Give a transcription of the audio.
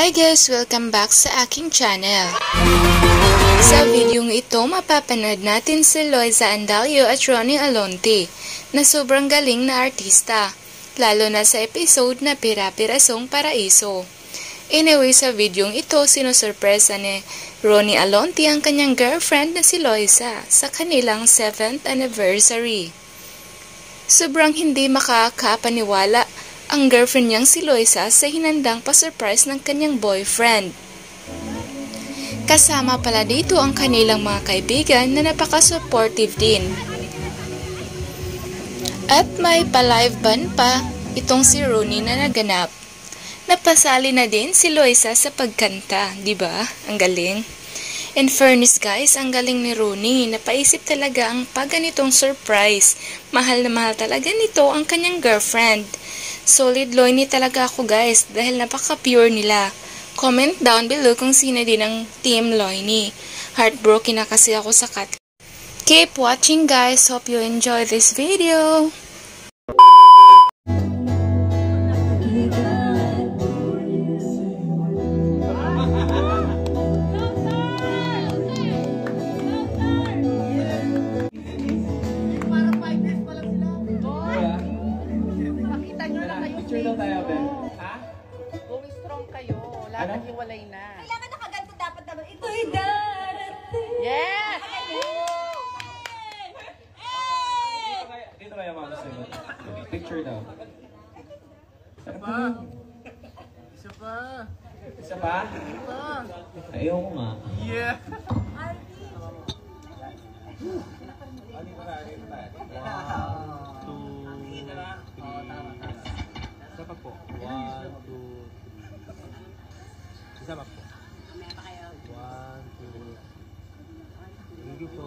Hi guys! Welcome back sa aking channel. Sa videong ito, mapapanood natin si Loiza Andalio at Ronnie Alonte na sobrang galing na artista, lalo na sa episode na Pira-Pirasong Paraiso. Anyway, sa videong ito, sinusurpresa ni Ronnie Alonte ang kanyang girlfriend na si Loiza sa kanilang 7th anniversary. Sobrang hindi makakapaniwala ang girlfriend niyang si Loiza sa hinandang pa-surprise ng kanyang boyfriend. Kasama pala dito ang kanilang mga kaibigan na napaka-supportive din. At may pa-live band pa itong si Ronnie na naganap. Napasali na din si Loiza sa pagkanta, di ba? Ang galing. In fairness guys, ang galing ni Ronnie. Napaisip talaga ang pagganitong surprise. Mahal na mahal talaga nito ang kanyang girlfriend. Solid Loini talaga ako guys dahil napaka-pure nila. Comment down below kung sino din ang Team Loini. Heartbroken na kasi ako sa cut. Keep watching guys. Hope you enjoy this video. Going strong kayo. Lahat hiwalay na. Kailangan nakaganto dapat naman. Ito'y darating. Yes! Dito kaya mama sa'yo. Picture daw. Isa pa. Isa pa. Isa pa? Ayaw ko nga. Yeah. Isa pa po. 1, 2. Isa pa po. 1, 2. Thank you po.